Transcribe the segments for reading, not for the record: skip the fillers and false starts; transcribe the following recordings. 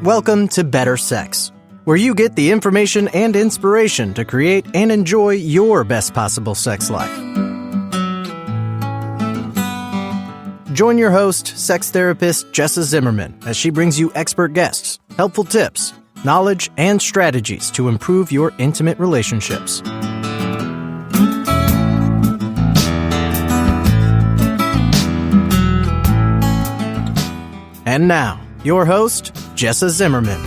Welcome to Better Sex, where you get the information and inspiration to create and enjoy your best possible sex life. Join your host, sex therapist Jessa Zimmerman, as she brings you expert guests, helpful tips, knowledge, and strategies to improve your intimate relationships. And now, your host, Jessa Zimmerman.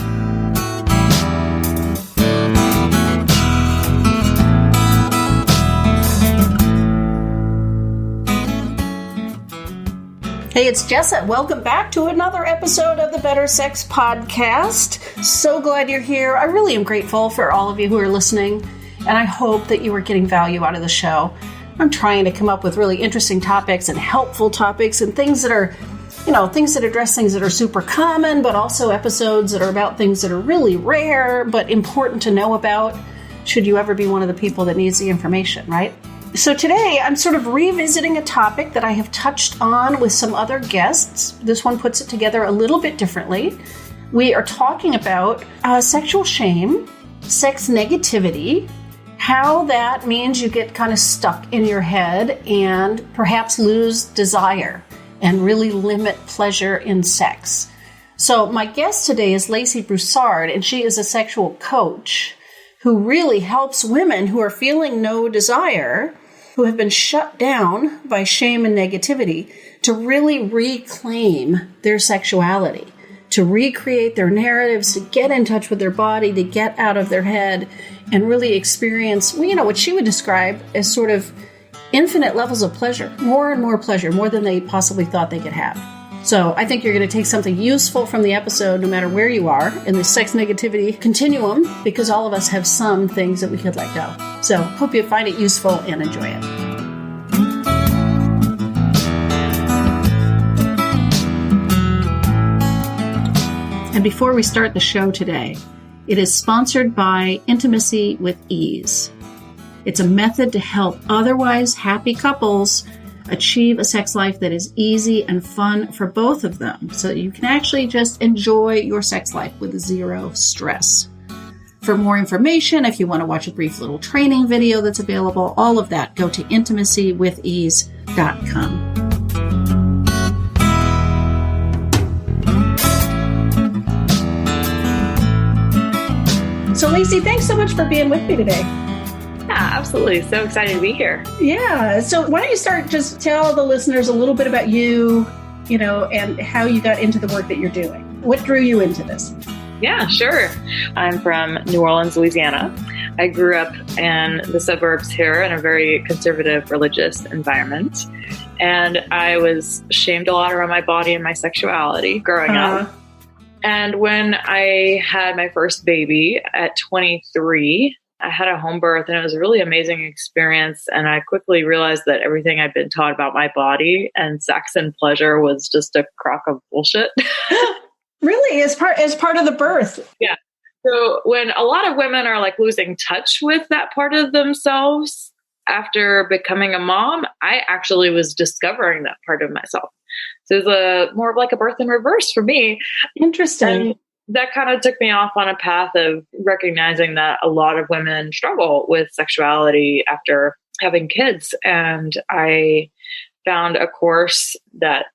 Hey, it's Jessa. Welcome back to another episode of the Better Sex Podcast. So glad you're here. I really am grateful for all of you who are listening, and I hope that you are getting value out of the show. I'm trying to come up with really interesting topics and helpful topics and things that are, things that address things that are super common, but also episodes that are about things that are really rare, but important to know about, should you ever be one of the people that needs the information, right? So today, I'm sort of revisiting a topic that I have touched on with some other guests. This one puts it together a little bit differently. We are talking about sexual shame, sex negativity, how that means you get kind of stuck in your head and perhaps lose desire and really limit pleasure in sex. So my guest today is Lacey Broussard, and she is a sexual coach who really helps women who are feeling no desire, who have been shut down by shame and negativity, to really reclaim their sexuality, to recreate their narratives, to get in touch with their body, to get out of their head and really experience, what she would describe as sort of infinite levels of pleasure, more and more pleasure, more than they possibly thought they could have. So I think you're going to take something useful from the episode, no matter where you are in the sex negativity continuum, because all of us have some things that we could let go. So hope you find it useful and enjoy it. And before we start the show today, it is sponsored by Intimacy with Ease. It's a method to help otherwise happy couples achieve a sex life that is easy and fun for both of them, so that you can actually just enjoy your sex life with zero stress. For more information, if you want to watch a brief little training video that's available, all of that, go to intimacywithease.com. So Lacey, thanks so much for being with me today. Yeah, absolutely. So excited to be here. Yeah. So why don't you just tell the listeners a little bit about you, and how you got into the work that you're doing. What drew you into this? Yeah, sure. I'm from New Orleans, Louisiana. I grew up in the suburbs here in a very conservative religious environment. And I was shamed a lot around my body and my sexuality growing up. And when I had my first baby at 23, I had a home birth, and it was a really amazing experience. And I quickly realized that everything I'd been taught about my body and sex and pleasure was just a crock of bullshit. Really? As part of the birth? Yeah. So when a lot of women are like losing touch with that part of themselves after becoming a mom, I actually was discovering that part of myself. So it was more of like a birth in reverse for me. Interesting. And that kind of took me off on a path of recognizing that a lot of women struggle with sexuality after having kids. And I found a course that,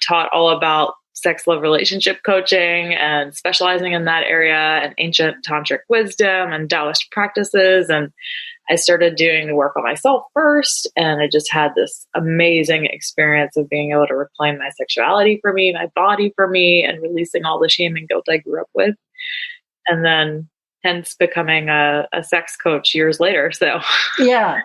taught all about sex, love, relationship coaching and specializing in that area and ancient tantric wisdom and Taoist practices. And I started doing the work on myself first. And I just had this amazing experience of being able to reclaim my sexuality for me, my body for me, and releasing all the shame and guilt I grew up with. And then hence becoming a sex coach years later. So yeah.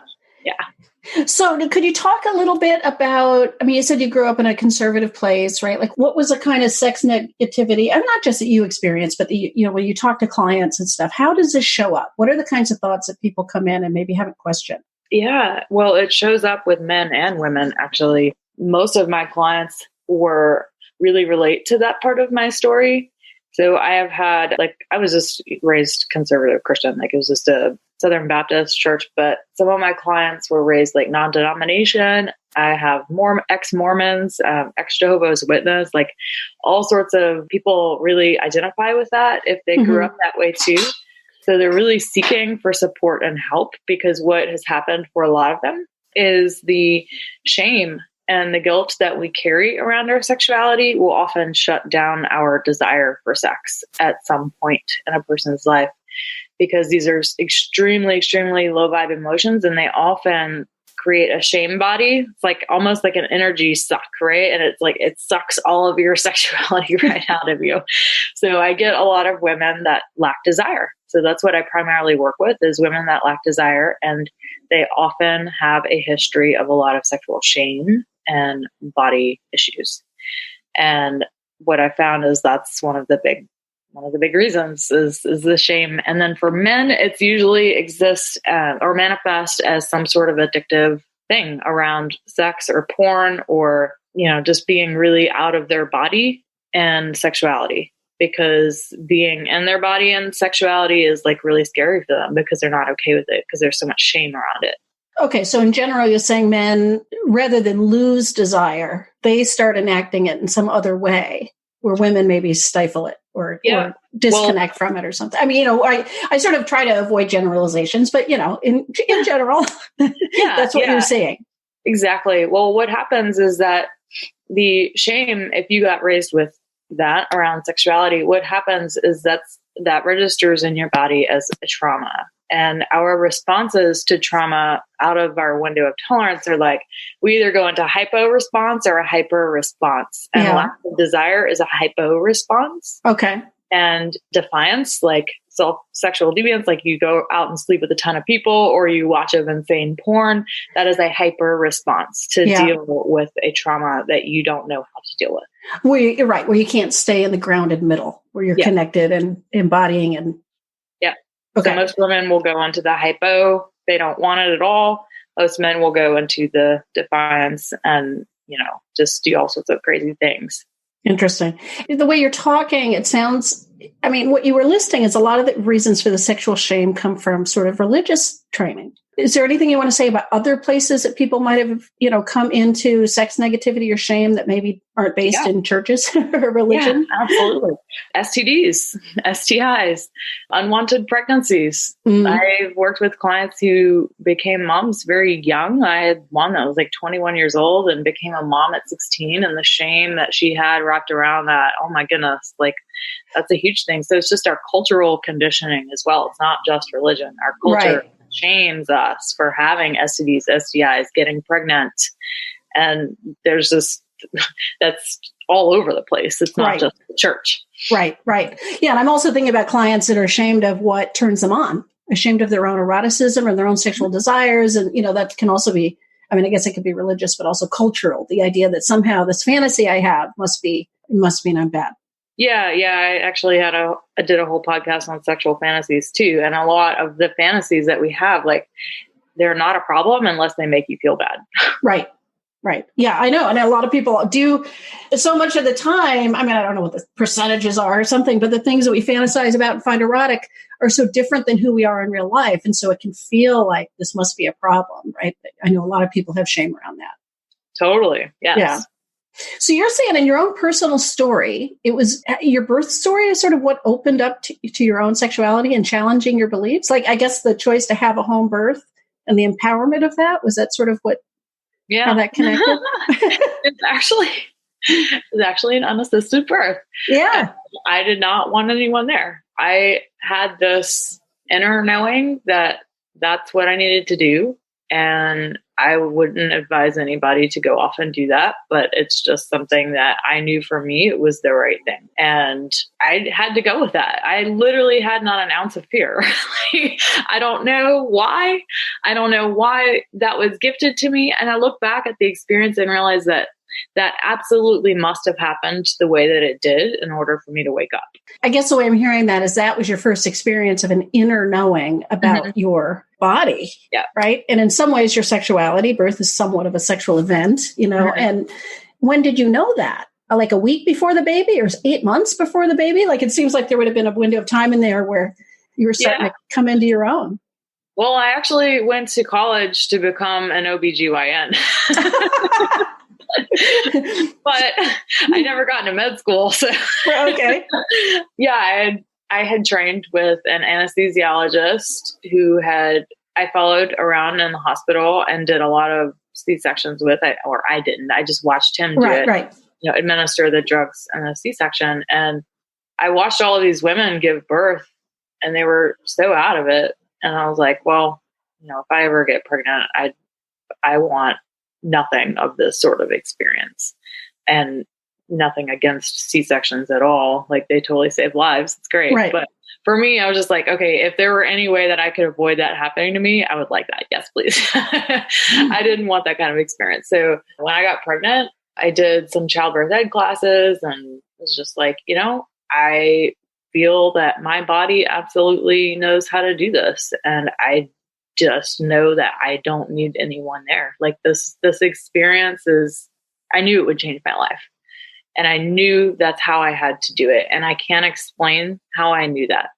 So could you talk a little bit about, you said you grew up in a conservative place, right? Like what was the kind of sex negativity, and not just that you experienced, but when you talk to clients and stuff, how does this show up? What are the kinds of thoughts that people come in and maybe haven't questioned? Yeah, well, it shows up with men and women, actually. Most of my clients really relate to that part of my story. So I have had, I was just raised conservative Christian. It was just a Southern Baptist church, but some of my clients were raised like non-denomination. I have ex-Mormons, ex-Jehovah's Witness, like all sorts of people really identify with that if they grew up that way too. So they're really seeking for support and help, because what has happened for a lot of them is the shame and the guilt that we carry around our sexuality will often shut down our desire for sex at some point in a person's life, because these are extremely, extremely low vibe emotions, and they often create a shame body. It's like almost like an energy suck, right? And it's like it sucks all of your sexuality right out of you. So I get a lot of women that lack desire. So that's what I primarily work with, is women that lack desire, and they often have a history of a lot of sexual shame and body issues. And what I found is that's one of the big reasons is the shame. And then for men, it's usually exists or manifest as some sort of addictive thing around sex or porn, or, just being really out of their body and sexuality, because being in their body and sexuality is like really scary for them because they're not okay with it because there's so much shame around it. Okay. So in general, you're saying men, rather than lose desire, they start enacting it in some other way, where women maybe stifle it or disconnect from it or something. I mean, I sort of try to avoid generalizations, but in general, that's what you're seeing. Exactly. Well, what happens is that the shame, if you got raised with that around sexuality, what happens is that registers in your body as a trauma. And our responses to trauma out of our window of tolerance are like, we either go into hypo response or a hyper response. And lack of desire is a hypo response. Okay. And defiance, like sexual deviance, like you go out and sleep with a ton of people or you watch of insane porn, that is a hyper response to deal with a trauma that you don't know how to deal with. You're right, where you can't stay in the grounded middle, where you're connected and embodying and okay. So most women will go into the hypo. They don't want it at all. Most men will go into the defiance and, just do all sorts of crazy things. Interesting. The way you're talking, it sounds, what you were listing is a lot of the reasons for the sexual shame come from sort of religious training. Is there anything you want to say about other places that people might have, come into sex negativity or shame that maybe aren't based in churches or religion? Yeah, absolutely. STDs, STIs, unwanted pregnancies. I've worked with clients who became moms very young. I had one that was like 21 years old and became a mom at 16, and the shame that she had wrapped around that, oh my goodness, like that's a huge thing. So it's just our cultural conditioning as well. It's not just religion. Our culture shames us for having STDs, STIs, getting pregnant. And there's that's all over the place. It's not just the church. Right. Yeah. And I'm also thinking about clients that are ashamed of what turns them on, ashamed of their own eroticism or their own sexual desires. And, that can also be, I guess it could be religious, but also cultural. The idea that somehow this fantasy I have must mean I'm bad. Yeah. I actually I did a whole podcast on sexual fantasies too. And a lot of the fantasies that we have, like, they're not a problem unless they make you feel bad. Right. Yeah, I know. And a lot of people do so much of the time. I don't know what the percentages are or something, but the things that we fantasize about and find erotic are so different than who we are in real life. And so it can feel like this must be a problem, right? I know a lot of people have shame around that. Totally. Yes. Yeah. So you're saying in your own personal story, it was your birth story is sort of what opened up to your own sexuality and challenging your beliefs. Like, I guess the choice to have a home birth and the empowerment of that, was that sort of how that connected? It's actually an unassisted birth. Yeah. I did not want anyone there. I had this inner knowing that that's what I needed to do. And I wouldn't advise anybody to go off and do that, but it's just something that I knew for me, it was the right thing. And I had to go with that. I literally had not an ounce of fear. I don't know why. I don't know why that was gifted to me. And I look back at the experience and realize that absolutely must have happened the way that it did in order for me to wake up. I guess the way I'm hearing that is that was your first experience of an inner knowing about your body, right? And in some ways, your sexuality, birth is somewhat of a sexual event, and when did you know that? Like a week before the baby or 8 months before the baby? Like, it seems like there would have been a window of time in there where you were starting to come into your own. Well, I actually went to college to become an OBGYN. But I never got into med school. So Okay. yeah, I had trained with an anesthesiologist who I followed around in the hospital and did a lot of C-sections with it, or I didn't. I just watched him do it, right. Administer the drugs in a C-section. And I watched all of these women give birth and they were so out of it. And I was like, well, if I ever get pregnant, I want nothing of this sort of experience, and nothing against C-sections at all. Like, they totally save lives. It's great. Right. But for me, I was just like, okay, if there were any way that I could avoid that happening to me, I would like that. Yes, please. I didn't want that kind of experience. So when I got pregnant, I did some childbirth ed classes and was just like, I feel that my body absolutely knows how to do this. And I just know that I don't need anyone there. Like, this experience I knew it would change my life. And I knew that's how I had to do it. And I can't explain how I knew that,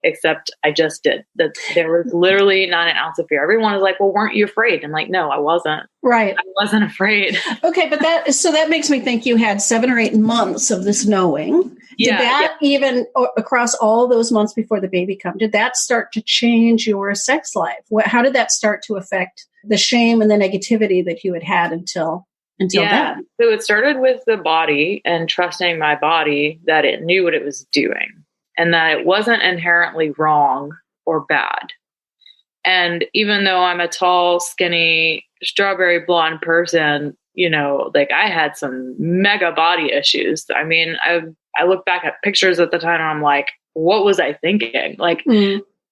except I just did. That there was literally not an ounce of fear. Everyone was like, well, weren't you afraid? I'm like, no, I wasn't. Right. I wasn't afraid. Okay. But that makes me think you had 7 or 8 months of this knowing. Did that even across all those months before the baby came, did that start to change your sex life? How did that start to affect the shame and the negativity that you had until then? So it started with the body and trusting my body that it knew what it was doing and that it wasn't inherently wrong or bad. And even though I'm a tall, skinny, strawberry blonde person, I had some mega body issues. I mean, I look back at pictures at the time and I'm like, what was I thinking? Like,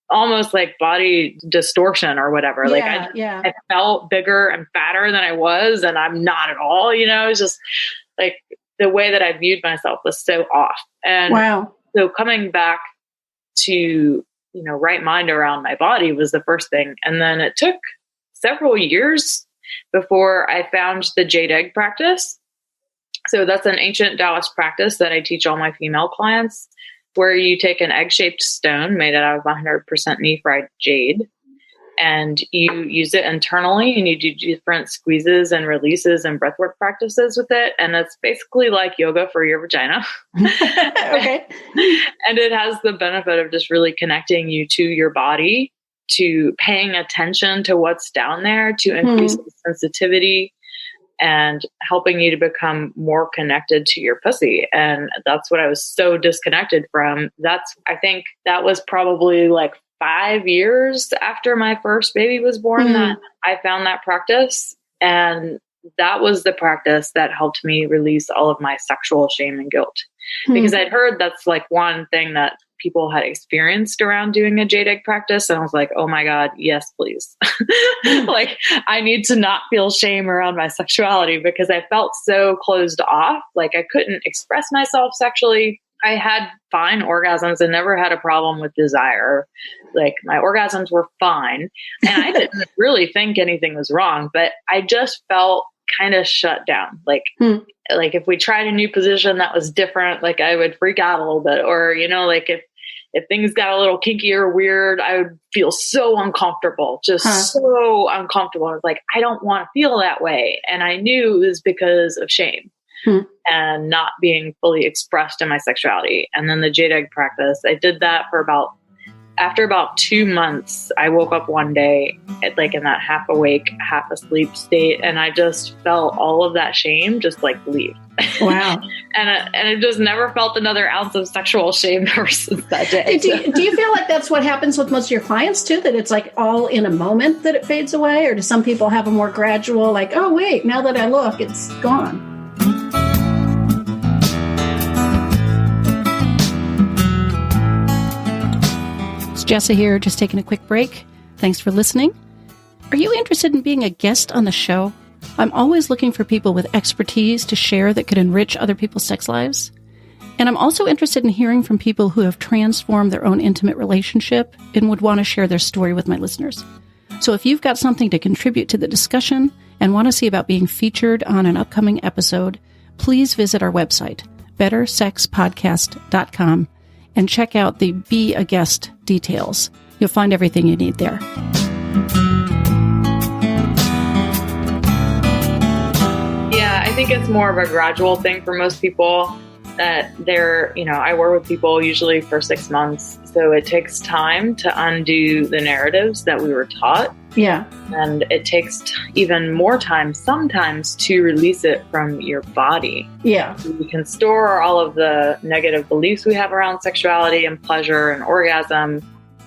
almost like body distortion or whatever. I felt bigger and fatter than I was, and I'm not at all, it's just like the way that I viewed myself was so off. And wow. So coming back to, right mind around my body was the first thing. And then it took several years before I found the jade egg practice. So that's an ancient Taoist practice that I teach all my female clients, where you take an egg-shaped stone made out of 100% knee-fried jade, and you use it internally, and you do different squeezes and releases and breathwork practices with it. And it's basically like yoga for your vagina. Okay. And it has the benefit of just really connecting you to your body, to paying attention to what's down there, to increase the sensitivity, and helping you to become more connected to your pussy. And that's what I was so disconnected from. I think that was probably like 5 years after my first baby was born that I found that practice. And that was the practice that helped me release all of my sexual shame and guilt. Because I'd heard that's like one thing that people had experienced around doing a jade egg practice. And I was like, oh my God, yes, please. Like, I need to not feel shame around my sexuality, because I felt so closed off. Like, I couldn't express myself sexually. I had fine orgasms and never had a problem with desire. Like, my orgasms were fine. And I didn't really think anything was wrong, but I just felt kind of shut down. Like if we tried a new position that was different, like, I would freak out a little bit. Or, like if things got a little kinky or weird, I would feel so uncomfortable, so uncomfortable. I was like, I don't want to feel that way. And I knew it was because of shame and not being fully expressed in my sexuality. And then the jade egg practice, I did that after about 2 months. I woke up one day in that half awake, half asleep state. And I just felt all of that shame just leave. Wow. And I just never felt another ounce of sexual shame ever since that day. Do you feel like that's what happens with most of your clients too? That it's like all in a moment that it fades away? Or do some people have a more gradual, like, oh wait, now that I look, it's gone? It's Jessa here, just taking a quick break. Thanks for listening. Are you interested in being a guest on the show? I'm always looking for people with expertise to share that could enrich other people's sex lives. And I'm also interested in hearing from people who have transformed their own intimate relationship and would want to share their story with my listeners. So if you've got something to contribute to the discussion and want to see about being featured on an upcoming episode, please visit our website, bettersexpodcast.com, and check out the Be a Guest details. You'll find everything you need there. Yeah, I think it's more of a gradual thing for most people that I work with people usually for 6 months. So it takes time to undo the narratives that we were taught. Yeah. And it takes even more time sometimes to release it from your body. Yeah. We can store all of the negative beliefs we have around sexuality and pleasure and orgasm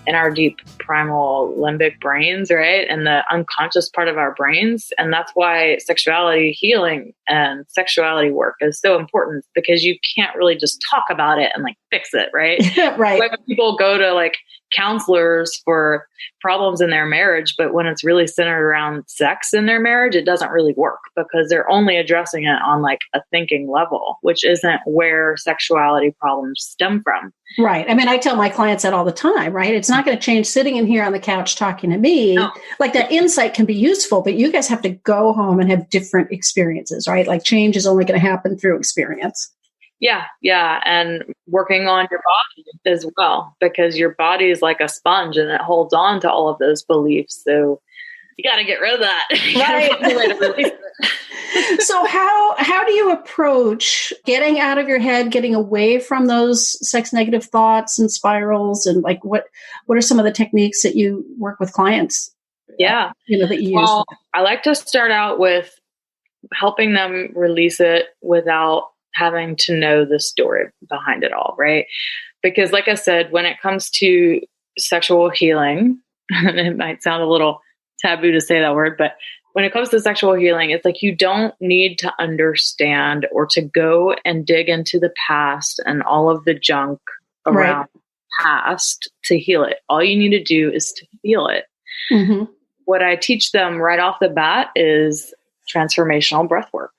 in our deep primal limbic brains, right? And the unconscious part of our brains. And that's why sexuality healing and sexuality work is so important, because you can't really just talk about it and fix it, right? Right. Like when people go to counselors for problems in their marriage, but when it's really centered around sex in their marriage, it doesn't really work because they're only addressing it on a thinking level, which isn't where sexuality problems stem from. Right. I mean, I tell my clients that all the time, right? It's not going to change sitting in here on the couch talking to me. No. That insight can be useful, but you guys have to go home and have different experiences, right? Change is only going to happen through experience. Yeah. And working on your body as well, because your body is like a sponge and it holds on to all of those beliefs. So you got to get rid of that. Right. So how do you approach getting out of your head, getting away from those sex negative thoughts and spirals? And what are some of the techniques that you work with clients? Yeah. That you use? Well, I like to start out with helping them release it without having to know the story behind it all, right? Because like I said, when it comes to sexual healing, and it might sound a little taboo to say that word, but when it comes to sexual healing, it's you don't need to understand or to go and dig into the past and all of the junk around past to heal it. All you need to do is to feel it. Mm-hmm. What I teach them right off the bat is transformational breath work.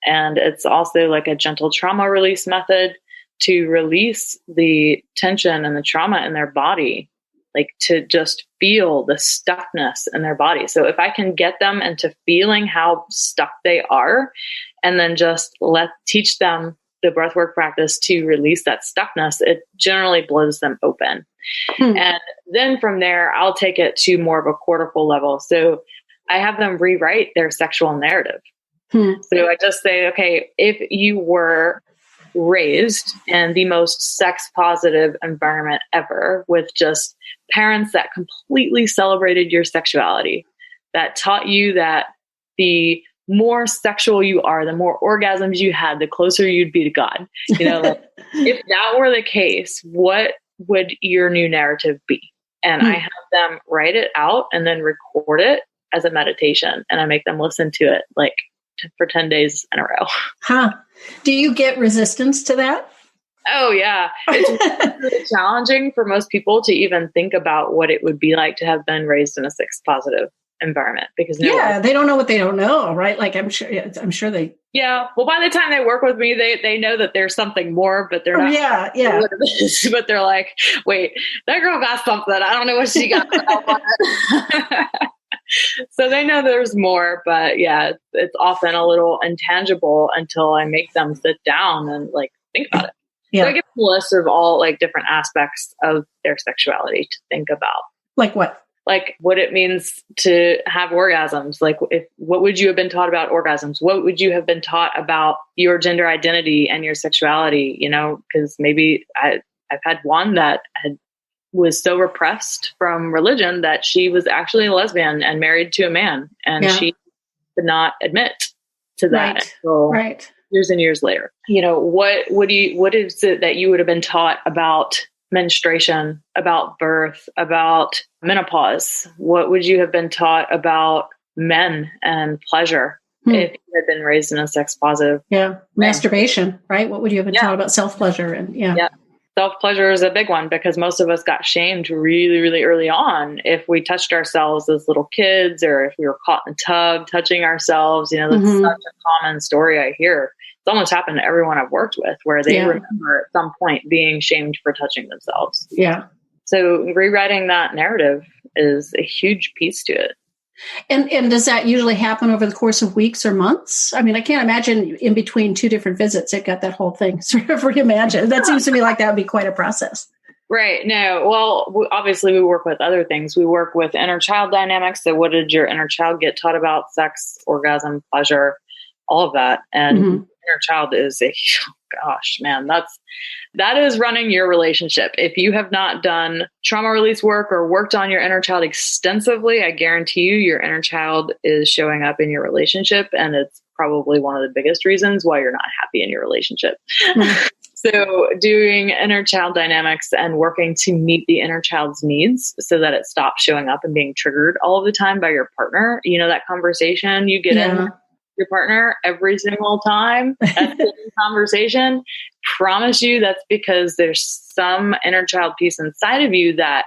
And it's also a gentle trauma release method to release the tension and the trauma in their body, to just feel the stuckness in their body. So if I can get them into feeling how stuck they are, and then just teach them the breathwork practice to release that stuckness, it generally blows them open. And then from there, I'll take it to more of a cortical level. So I have them rewrite their sexual narrative. So I just say, okay, if you were raised in the most sex positive environment ever, with just parents that completely celebrated your sexuality, that taught you that the more sexual you are, the more orgasms you had, the closer you'd be to God. If that were the case, what would your new narrative be? And I have them write it out and then record it as a meditation. And I make them listen to it for 10 days in a row. Huh. Do you get resistance to that? Oh, yeah. It's really challenging for most people to even think about what it would be like to have been raised in a sex positive environment, because they don't know what they don't know, right? I'm sure they. Yeah. Well, by the time they work with me, they know that there's something more, but they're not. Yeah. What it is, but they're like, wait, that girl got something. I don't know what she got. So they know there's more, but yeah, it's often a little intangible until I make them sit down and think about it. Yeah. So I give them a list of all different aspects of their sexuality to think about. Like what? What it means to have orgasms. What would you have been taught about orgasms? What would you have been taught about your gender identity and your sexuality? Because maybe I've had one that was so repressed from religion that she was actually a lesbian and married to a man, and she could not admit to that until years and years later. What is it that you would have been taught about menstruation, about birth, about menopause? What would you have been taught about men and pleasure if you had been raised in a sex positive? Yeah. Masturbation, right? What would you have been taught about self-pleasure? And self-pleasure is a big one, because most of us got shamed really, really early on if we touched ourselves as little kids, or if we were caught in a tub touching ourselves. That's such a common story I hear. It's almost happened to everyone I've worked with, where they remember at some point being shamed for touching themselves. Yeah. So rewriting that narrative is a huge piece to it. And does that usually happen over the course of weeks or months? I mean, I can't imagine in between two different visits, they've got that whole thing sort of reimagined. That seems to me like that would be quite a process. Right. No. Well, obviously we work with other things. We work with inner child dynamics. So what did your inner child get taught about sex, orgasm, pleasure, all of that? And inner child is gosh, man, that is running your relationship. If you have not done trauma release work or worked on your inner child extensively, I guarantee you your inner child is showing up in your relationship. And it's probably one of the biggest reasons why you're not happy in your relationship. So doing inner child dynamics and working to meet the inner child's needs so that it stops showing up and being triggered all of the time by your partner. You know, that conversation you get in with your partner every single time, that conversation, promise you that's because there's some inner child piece inside of you that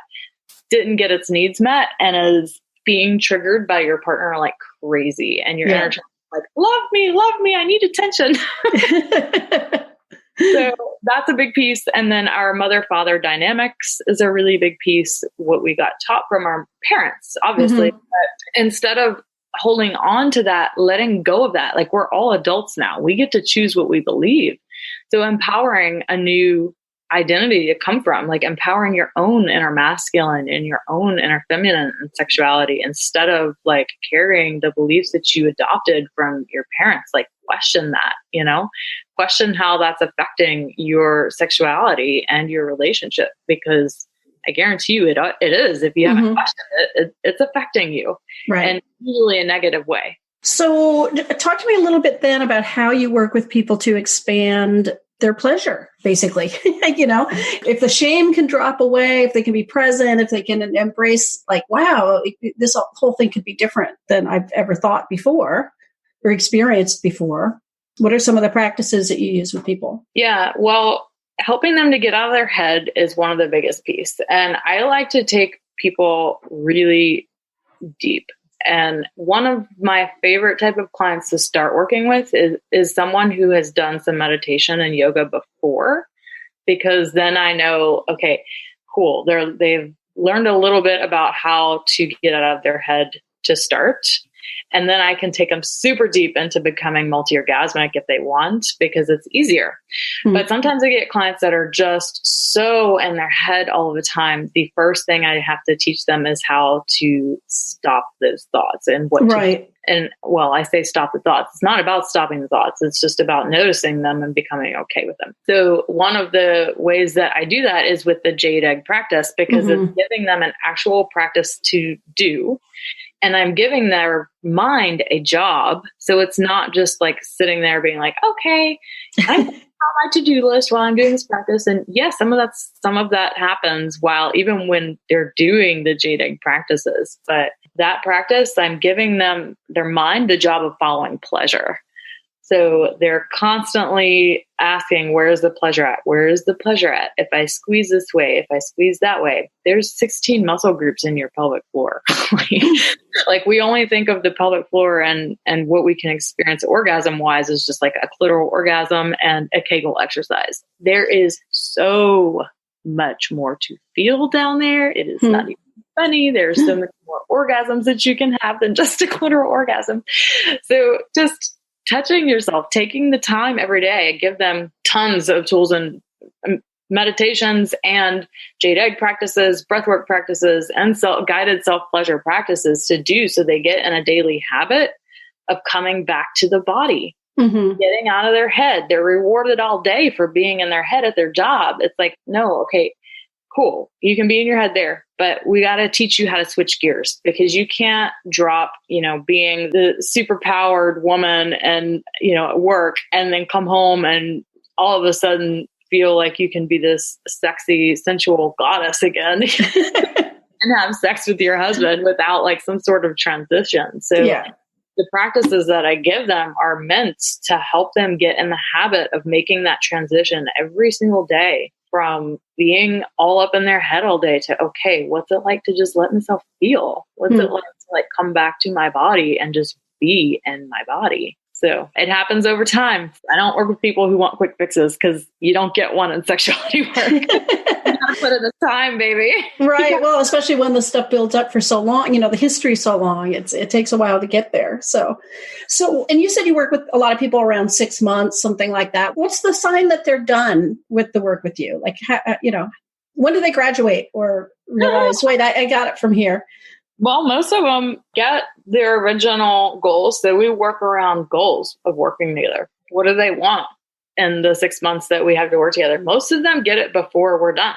didn't get its needs met and is being triggered by your partner like crazy. And your inner child is like, love me, I need attention. So that's a big piece. And then our mother-father dynamics is a really big piece, what we got taught from our parents, obviously. But instead of holding on to that, letting go of that, like we're all adults now. We get to choose what we believe. So empowering a new identity to come from, like empowering your own inner masculine and your own inner feminine sexuality instead of like carrying the beliefs that you adopted from your parents. Like question that, you know, question how that's affecting your sexuality and your relationship, because I guarantee you it is. If you haven't questioned it's affecting you, right? And usually a negative way. So talk to me a little bit then about how you work with people to expand their pleasure, basically. You know, if the shame can drop away, if they can be present, if they can embrace like, wow, this whole thing could be different than I've ever thought before or experienced before. What are some of the practices that you use with people? Yeah, well, helping them to get out of their head is one of the biggest pieces. And I like to take people really deep. And one of my favorite type of clients to start working with is someone who has done some meditation and yoga before, because then I know, okay, cool. They've learned a little bit about how to get out of their head to start. And then I can take them super deep into becoming multi-orgasmic if they want, because it's easier. But sometimes I get clients that are just so in their head all the time. The first thing I have to teach them is how to stop those thoughts and what to do. And well, I say stop the thoughts. It's not about stopping the thoughts. It's just about noticing them and becoming okay with them. So one of the ways that I do that is with the jade egg practice, because it's giving them an actual practice to do. And I'm giving their mind a job. So it's not just like sitting there being like, okay, I'm on my to-do list while I'm doing this practice. And yes, some of that happens while even when they're doing the jade egg practices. But that practice, I'm giving them their mind the job of following pleasure. So they're constantly asking, where's the pleasure at? Where is the pleasure at? If I squeeze this way, if I squeeze that way, there's 16 muscle groups in your pelvic floor. Like we only think of the pelvic floor and what we can experience orgasm wise is just like a clitoral orgasm and a Kegel exercise. There is so much more to feel down there. It is not even funny. There's so many more orgasms that you can have than just a clitoral orgasm. So just touching yourself, taking the time every day, give them tons of tools and meditations and jade egg practices, breathwork practices, and guided self-pleasure practices to do so they get in a daily habit of coming back to the body, getting out of their head. They're rewarded all day for being in their head at their job. It's like, no, okay, cool. You can be in your head there, but we got to teach you how to switch gears, because you can't drop, being the super powered woman and, at work and then come home and all of a sudden feel like you can be this sexy, sensual goddess again and have sex with your husband without like some sort of transition. So the practices that I give them are meant to help them get in the habit of making that transition every single day, from being all up in their head all day to, okay, what's it like to just let myself feel? What's it like to like come back to my body and just be in my body? So it happens over time. I don't work with people who want quick fixes, because you don't get one in sexuality work. You gotta put in the time, baby. Right. Well, especially when the stuff builds up for so long, the history's so long, it takes a while to get there. So, and you said you work with a lot of people around 6 months, something like that. What's the sign that they're done with the work with you? Like, When do they graduate or realize, wait, I got it from here? Well, most of them get their original goals. So we work around goals of working together. What do they want in the 6 months that we have to work together? Most of them get it before we're done.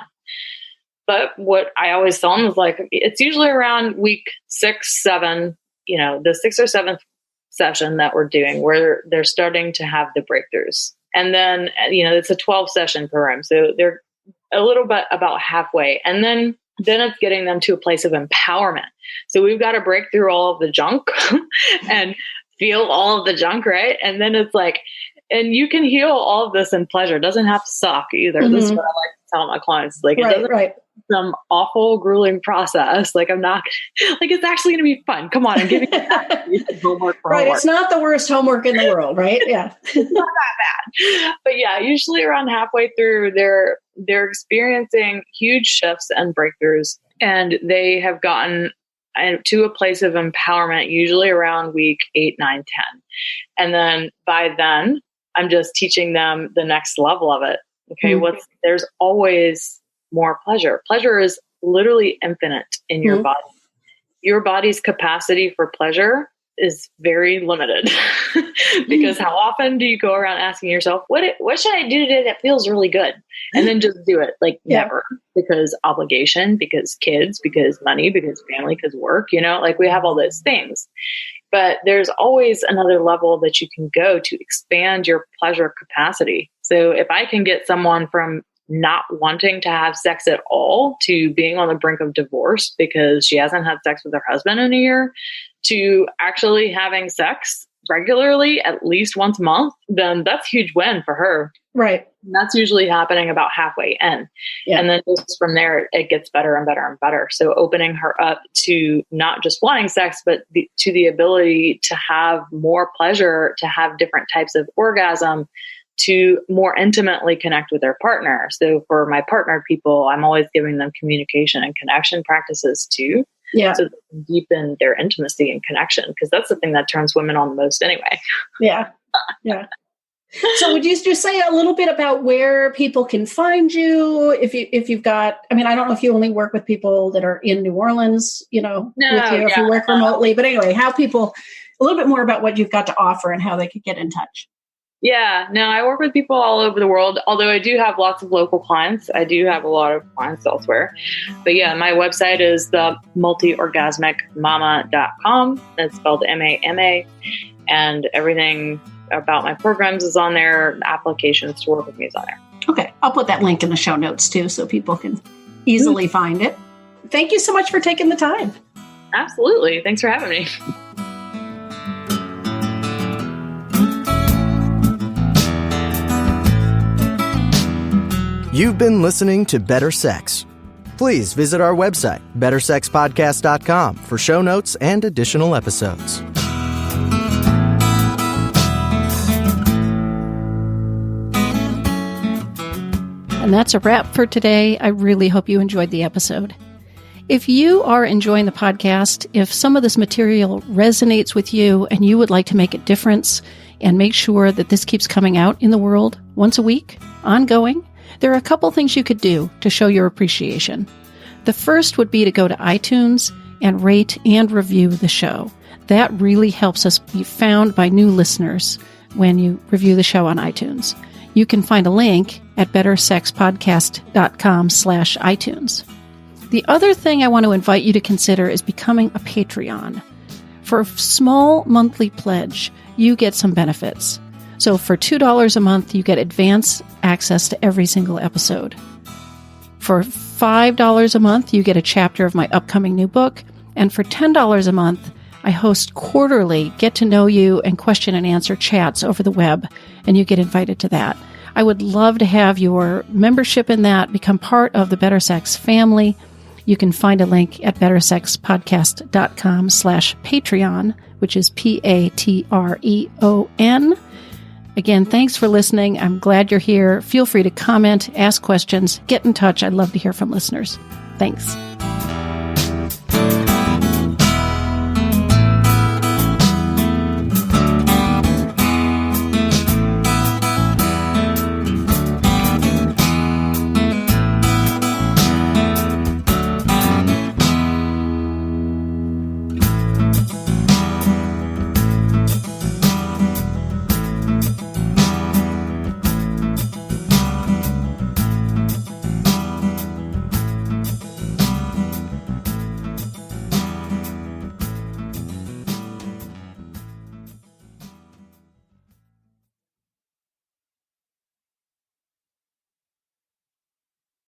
But what I always tell them is like, it's usually around week 6, 7, the 6th or 7th session that we're doing where they're starting to have the breakthroughs. And then, it's a 12 session program. So they're a little bit about halfway. And then it's getting them to a place of empowerment. So we've got to break through all of the junk and feel all of the junk, right? And then it's like, and you can heal all of this in pleasure. It doesn't have to suck either. Mm-hmm. This is what I like to tell my clients. Like, it doesn't have some awful, grueling process. Like, I'm not, like, it's actually going to be fun. Come on, I'm giving you homework for homework. It's not the worst homework in the world, right? Yeah. It's not that bad. But yeah, usually around halfway through, they're experiencing huge shifts and breakthroughs, and they have gotten to a place of empowerment, usually around week 8, 9, 10. And then by then, I'm just teaching them the next level of it. Okay. Mm-hmm. There's always more pleasure. Pleasure is literally infinite in your body. Your body's capacity for pleasure is very limited because how often do you go around asking yourself, what should I do today that feels really good? And then just do it. Like never, because obligation, because kids, because money, because family, because work, like we have all those things, but there's always another level that you can go to expand your pleasure capacity. So if I can get someone from not wanting to have sex at all to being on the brink of divorce because she hasn't had sex with her husband in a year, to actually having sex regularly at least once a month, then that's a huge win for her. Right. And that's usually happening about halfway in. Yeah. And then just from there, it gets better and better and better. So opening her up to not just wanting sex, but to the ability to have more pleasure, to have different types of orgasm, to more intimately connect with their partner. So for my partner people, I'm always giving them communication and connection practices too. Yeah. So deepen their intimacy and connection, because that's the thing that turns women on the most anyway. Yeah. Yeah. So would you just say a little bit about where people can find you? If you've got, I don't know if you only work with people that are in New Orleans, with you, if you work remotely, but anyway, a little bit more about what you've got to offer and how they could get in touch. Yeah, no, I work with people all over the world, although I do have lots of local clients. I do have a lot of clients elsewhere. But yeah, my website is the multiorgasmicmama.com. It's spelled MAMA. And everything about my programs is on there. The applications to work with me is on there. Okay, I'll put that link in the show notes too so people can easily find it. Thank you so much for taking the time. Absolutely. Thanks for having me. You've been listening to Better Sex. Please visit our website, bettersexpodcast.com, for show notes and additional episodes. And that's a wrap for today. I really hope you enjoyed the episode. If you are enjoying the podcast, if some of this material resonates with you and you would like to make a difference and make sure that this keeps coming out in the world once a week, ongoing, there are a couple things you could do to show your appreciation. The first would be to go to iTunes and rate and review the show. That really helps us be found by new listeners when you review the show on iTunes. You can find a link at bettersexpodcast.com/iTunes. The other thing I want to invite you to consider is becoming a Patreon. For a small monthly pledge, you get some benefits. So for $2 a month, you get advance access to every single episode. For $5 a month, you get a chapter of my upcoming new book. And for $10 a month, I host quarterly get-to-know-you and question-and-answer chats over the web, and you get invited to that. I would love to have your membership in that, become part of the Better Sex family. You can find a link at bettersexpodcast.com/Patreon, which is Patreon. Again, thanks for listening. I'm glad you're here. Feel free to comment, ask questions, get in touch. I'd love to hear from listeners. Thanks.